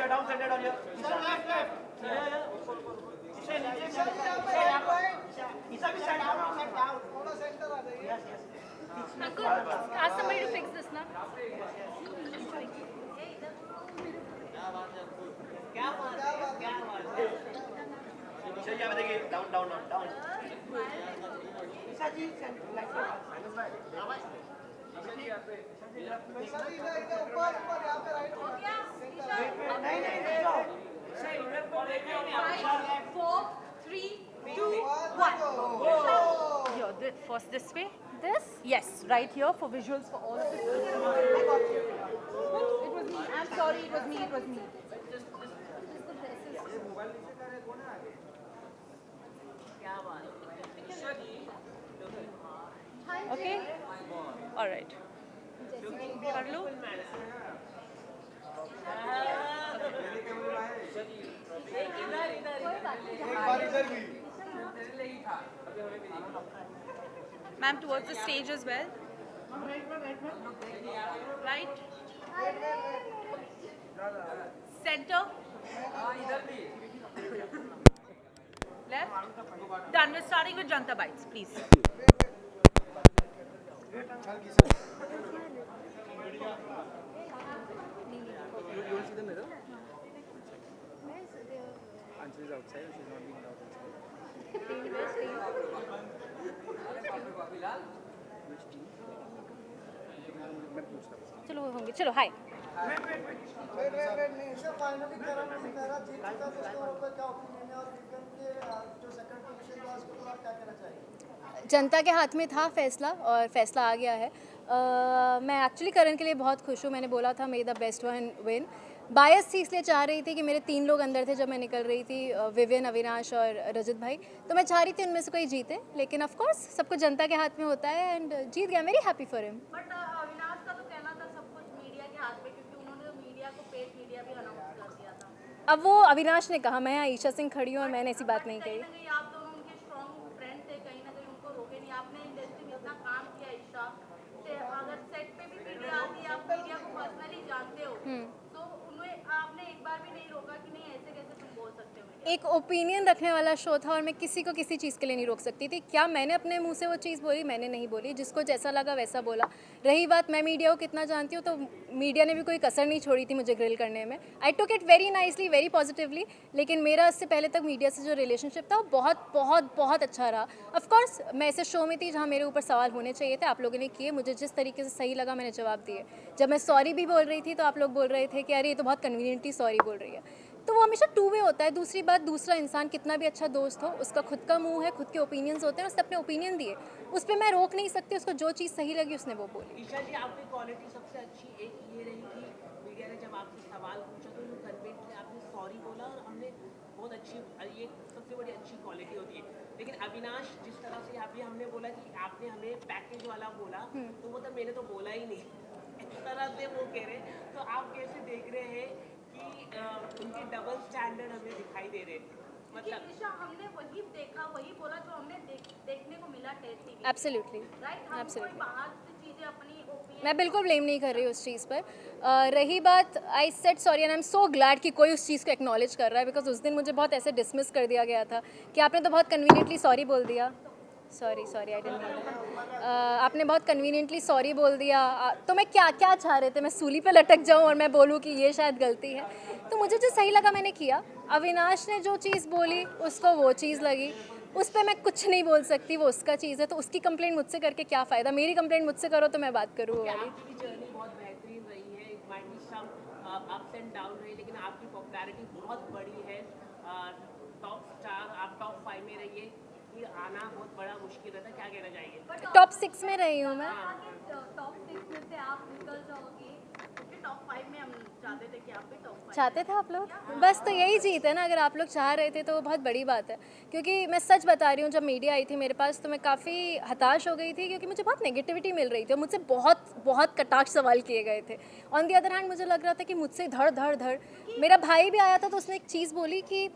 down centered on your Isha. Isha नीचे Isha भी stand down. थोड़ा center आ जाइए. Yes. Uncle, ask somebody to fix this now. क्या बात है. Isha जी आप देखिए down. Isha जी like ऊपर यहाँ पे राइट हो गया. नहीं 5, 4, 3, 2, 1. Here, first this way. This? Yes, right here for visuals for all of this. I got you. It was me. I'm sorry, it was me. Okay? All right. कर लो. Ma'am, towards the stage as well. Right. Center. Left. Done. We're starting with Janta Bites, please. You will see the mirror? Answer is outside and she's not being allowed inside. Which team? मैं पूछता हूँ. चलो होंगे. चलो हाय. Wait, नहीं इसे finally तेरा जीत चुका तो उसके ऊपर क्या ओपिनियन है और वीकेंड के जो सेकंड पोजीशन था उसके ऊपर आप क्या कहना चाहेंगे? जनता के हाथ में था फैसला और फैसला आ गया है. मैं एक्चुअली करण के लिए बहुत खुश हूँ. मैंने बोला था may the best one win. Bias थी इसलिए चाह रही थी कि मेरे 3 लोग अंदर थे जब मैं निकल रही थी, विविन, अविनाश और रजत भाई. तो मैं चाह रही थी उनमें से कोई जीते, लेकिन ऑफ कोर्स सब कुछ जनता के हाथ में होता है एंड जीत गया. Very happy for him. But Avinash का तो कहना था सब कुछ मीडिया के हाथ में, क्योंकि उन्होंने मीडिया को पेड मीडिया भी अनाउंस कर दिया था. अब वो अविनाश ने कहा, मैं यहाँ ईशा सिंह खड़ी हूँ और मैंने ऐसी बात नहीं कही. कहीं ना कहीं आप दोनों उनके स्ट्रॉन्ग फ्रेंड थे, कहीं ना कहीं उनको रोके नहीं. आपने इंडस्ट्री में इतना काम किया ईशा से, अगर सेट पे भी मीडिया आती है, आप मीडिया को पर्सनली जानते हो, तो उन्हें आपने एक बार भी नहीं रोका कि नहीं ऐसे कैसे तुम बोल सकते हो. एक ओपिनियन रखने वाला शो था और मैं किसी को किसी चीज़ के लिए नहीं रोक सकती थी. क्या मैंने अपने मुंह से वो चीज़ बोली? मैंने नहीं बोली. जिसको जैसा लगा वैसा बोला. रही बात मैं मीडिया को कितना जानती हूँ, तो मीडिया ने भी कोई कसर नहीं छोड़ी थी मुझे ग्रिल करने में. I took it very nicely, very positively. लेकिन मेरा इससे पहले तक मीडिया से जो रिलेशनशिप था वो बहुत अच्छा रहा. ऑफकोर्स मैं ऐसे शो में थी जहाँ मेरे ऊपर सवाल होने चाहिए थे, आप लोगों ने किए. मुझे जिस तरीके से सही लगा मैंने जवाब दिए. जब मैं सॉरी भी बोल रही थी तो आप लोग बोल रहे थे कि अरे ये तो बहुत कन्वीनियंटली सॉरी बोल रही है. तो वो हमेशा 2 वे होता है. दूसरी बात, दूसरा इंसान कितना भी अच्छा दोस्त हो, उसका खुद का मुंह है, खुद के ओपिनियंस होते हैं, उसने अपने ओपिनियन दिए, उस पर मैं रोक नहीं सकती. उसको जो चीज़ सही लगी उसने वो बोली. ईशा जी, आपकी क्वालिटी सबसे अच्छी एक ये रही कि मीडिया ने जब आपसे सवाल पूछा तो यू कन्विंसली आपने सॉरी बोला और हमने बहुत अच्छी, ये सबसे बड़ी अच्छी क्वालिटी होती है. लेकिन अविनाश जिस तरह से अभी हमने बोला कि आपने हमें पैकेज वाला बोला, तो वो तो मैंने तो बोला ही नहीं, इस तरह से वो कह रहे. तो आप कैसे देख रहे हैं कि उनके डबल स्टैंडर्ड हमें दिखाई दे रहे थे? मतलब हमने वही देखा, वही बोला जो हमने देखने को मिला टेस्ट टीवी. Absolutely, right. हम कोई बाहर से चीजें अपनी ओपिनियन. मैं बिल्कुल ब्लेम नहीं कर रही उस चीज़ पर. रही बात, I said sorry and I am so glad कि कोई उस चीज़ को एक्नॉलेज कर रहा है, बिकॉज उस दिन मुझे बहुत ऐसे डिसमिस कर दिया गया था कि आपने तो बहुत कन्वीनियंटली सॉरी बोल दिया. Sorry I didn't know. आपने बहुत कन्वीनियंटली सॉरी बोल दिया. तो मैं क्या चाह रहे थे? मैं सूली पे लटक जाऊं और मैं बोलूं कि ये शायद गलती है? तो मुझे जो सही लगा मैंने किया. अविनाश ने जो चीज़ बोली उसको वो चीज़ लगी, उस पर मैं कुछ नहीं बोल सकती, वो उसका चीज़ है. तो उसकी कंप्लेंट मुझसे करके क्या फ़ायदा? मेरी कंप्लेंट मुझसे करो तो मैं बात करूँ. आपकी जर्नी बहुत बेहतरीन रही है. It might be some ups and down रही, लेकिन आपकी पॉपुलैरिटी बहुत बड़ी है. टॉप स्टार, आप टॉप 5 में रहिए. ये आना बहुत बड़ा मुश्किल रहता है. क्या कहना चाहिए? टॉप 6 में रही हूँ मैं. टॉप 6 में से आप निकल जाओगी, क्योंकि टॉप 5 में हम चाहते थे कि आप भी टॉप 5. चाहते थे आप लोग? बस तो यही जीत है ना. अगर आप लोग चाह रहे थे तो वो बहुत बड़ी बात है. क्योंकि मैं सच बता रही हूँ, जब मीडिया आई थी मेरे पास तो मैं काफ़ी हताश हो गई थी, क्योंकि मुझे बहुत नेगेटिविटी मिल रही थी और मुझसे बहुत कटाक्ष सवाल किए गए थे. ऑन दी अदर हैंड मुझे लग रहा था कि मुझसे धड़. मेरा भाई भी आया था तो उसने एक चीज़ बोली कि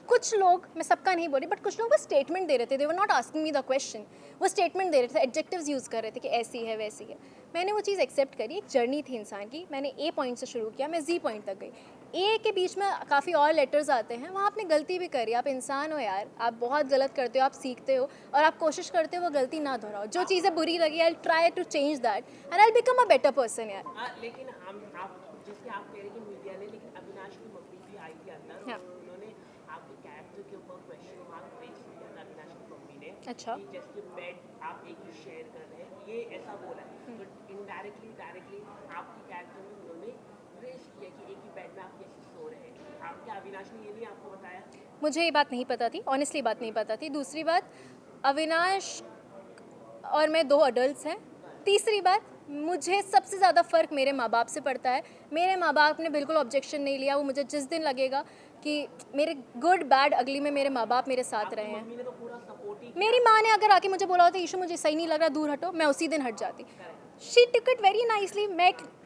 कुछ लोग, मैं सबका नहीं बोली, बट कुछ लोग बस स्टेटमेंट दे रहे थे. They were not asking me the question. वो स्टेटमेंट दे रहे थे, एडजेक्टिव्स यूज़ कर रहे थे कि ऐसी है वैसी है. मैंने वो चीज़ एक्सेप्ट करी. एक जर्नी थी इंसान की. मैंने ए पॉइंट से शुरू किया, मैं जी पॉइंट तक गई. ए के बीच में काफ़ी और लेटर्स आते हैं, वहाँ आपने गलती भी करी, आप इंसान हो यार, आप बहुत गलत करते हो, आप सीखते हो और आप कोशिश करते हो वो गलती ना दोहराओ। जो चीज़ें बुरी लगी I try to change that and I become a better person यार। लेकिन हम आप जैसे आप कह रहे हैं कि मीडिया ने, लेकिन अविनाश की मम्मी भी आई थी अंदर, हाँ। तो उन्होंने आपके कैरेक्टर के ऊपर क्वेश्चन मार्क रेज किया था अविनाश की मम्मी ने। अच्छा। कि जैसे बेड आप एक ही शेयर कर रहे हैं, ये ऐसा बोला है, तो इनडायरेक्टली डायरेक्टली आपके कैरेक्टर में उन्होंने रेज किया कि एक ही बेड में आप कैसे सो रहे हैं। आप क्या अविनाश ने ये नहीं आपको बताया? मुझे ये बात नहीं पता थी, ऑनेस्टली बात नहीं पता थी। दूसरी बात, अविनाश और मैं 2 अडल्ट्स हैं। तीसरी बात, मुझे सबसे ज़्यादा फ़र्क मेरे माँ बाप से पड़ता है। मेरे माँ बाप ने बिल्कुल ऑब्जेक्शन नहीं लिया। वो मुझे जिस दिन लगेगा कि मेरे गुड बैड अगली में मेरे माँ बाप मेरे साथ रहे हैं। मम्मी ने तो पूरा सपोर्ट ही मेरी माँ ने अगर आके मुझे बोला होता ईशु मुझे सही नहीं लग रहा, दूर हटो, मैं उसी दिन हट जाती। She took it very nicely.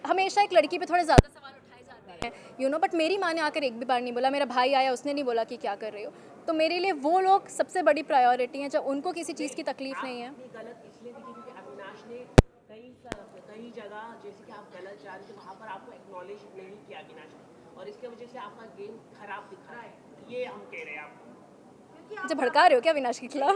हमेशा एक लड़की पे थोड़े ज़्यादा सवाल उठाए जाते हैं यू नो, बट मेरी माँ ने आकर एक भी बार नहीं बोला। मेरा भाई आया, उसने नहीं बोला कि क्या कर रहे हो। तो मेरे लिए वो लोग सबसे बड़ी प्रायोरिटी हैं, जब उनको किसी चीज़ की तकलीफ नहीं है। आपने गलत इसलिए दिखी क्योंकि अविनाश ने कई जगह जैसे कि आप गलत जा रहे थे वहाँ पर आपको एक्नॉलेज नहीं किया अविनाश ने, और इसके वजह से आपका गेम खराब दिख रहा है, ये हम कह रहे हैं आपको। मुझे भड़का रहे हो क्या अविनाश के खिलाफ?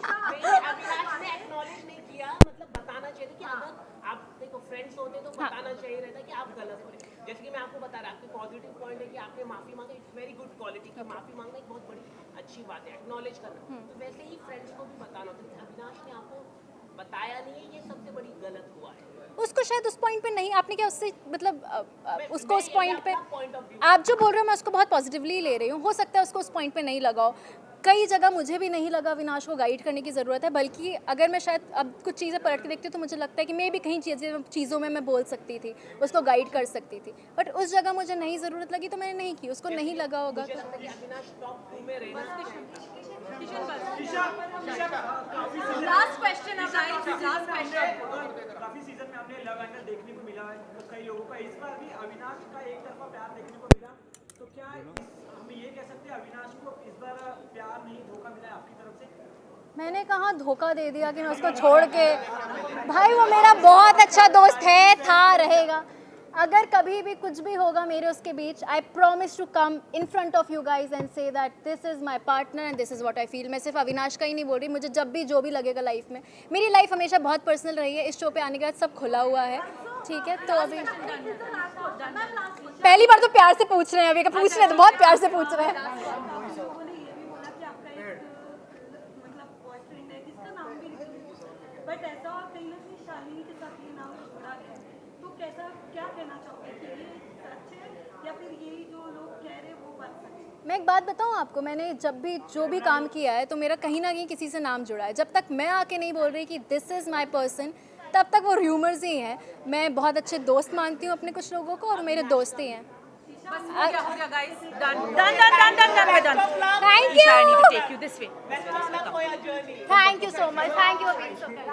अविनाश ने एक्नॉलेज नहीं किया, मतलब बताना चाहिए था कि अगर आप देखो फ्रेंड्स होते तो बताना चाहिए रहता कि आप गलत हो रहे। जैसे कि मैं आपको बता रहा, आपके पॉजिटिव पॉइंट है कि आपने माफी मांगी, इट्स वेरी गुड क्वालिटी की माफी मांगना एक बहुत बड़ी अच्छी बात है, एक्नॉलेज करना। तो वैसे ही फ्रेंड्स को भी बताना होता है। अविनाश ने आपको बताया नहीं है, ये सबसे बड़ी गलत हुआ है। उसको शायद उस पॉइंट पे नहीं, आपने क्या उससे मतलब उसको उस मैं पॉइंट पे, अपना point of view आप जो बोल रहे हो मैं उसको बहुत पॉजिटिवली ले रही हूँ। हो सकता है उसको उस पॉइंट पे नहीं लगाओ। कई जगह मुझे भी नहीं लगा अविनाश को गाइड करने की ज़रूरत है, बल्कि अगर मैं शायद अब कुछ चीज़ें पलट के देखती हूँ तो मुझे लगता है कि मैं भी कहीं चीज़ों में मैं बोल सकती थी, उसको गाइड कर सकती थी, बट उस जगह मुझे नहीं ज़रूरत लगी तो मैंने नहीं की। उसको नहीं लगा होगा मुझे तो लगता है कि अविनाश टॉप 2 में रहना लास्ट क्वेश्चन है गाइस, लास्ट क्वेश्चन। काफी सीजन में आपने लव एंगल देखने को मिला है तो कई लोगों का, इस बार भी अविनाश का एक तरफा प्यार देखने को मिला, तो क्या हम ये कह सकते हैं अविनाश को इस बार प्यार नहीं धोखा मिला है आपकी तरफ से? मैंने कहाँ धोखा दे दिया कि मैं उसको छोड़ के, भाई वो मेरा बहुत अच्छा दोस्त है, था, रहेगा। अगर कभी भी कुछ भी होगा मेरे उसके बीच, I promise to come in front of you guys and say that this is my partner and this is what I feel. मैं सिर्फ अविनाश का ही नहीं बोल रही, मुझे जब भी जो भी लगेगा लाइफ में, मेरी लाइफ हमेशा बहुत पर्सनल रही है। इस शो पे आने के बाद सब खुला हुआ है, ठीक है। तो अभी पहली बार तो प्यार से पूछ रहे हैं, अभी का पूछ रहे हैं तो बहुत प्यार से पूछ रहे हैं। लोगों ने ये भी बोला कि आपका एक मतलब बॉयफ्रेंड है जिसका नाम भी बट ऐसा कहीं ना कहीं शालिनी के साथ ये नाम जोड़ा गया, तो कैसा क्या कहना चाहोगे कि ये सच है या फिर यही जो लोग कह रहे हैं वो बात सच है? मैं एक बात बताऊं आपको, मैंने जब भी जो भी काम किया है तो मेरा कहीं ना कहीं किसी से नाम जुड़ा है। जब तक मैं आके नहीं बोल रही कि दिस इज़ माई पर्सन, तब तक वो र्यूमर्स ही हैं। मैं बहुत अच्छे दोस्त मानती हूँ अपने कुछ लोगों को और मेरे दोस्त ही हैं। हो गया guys, done, we're done. Thank you. Isha, I need to take you this way. Thank you so much. Thank you for being so kind.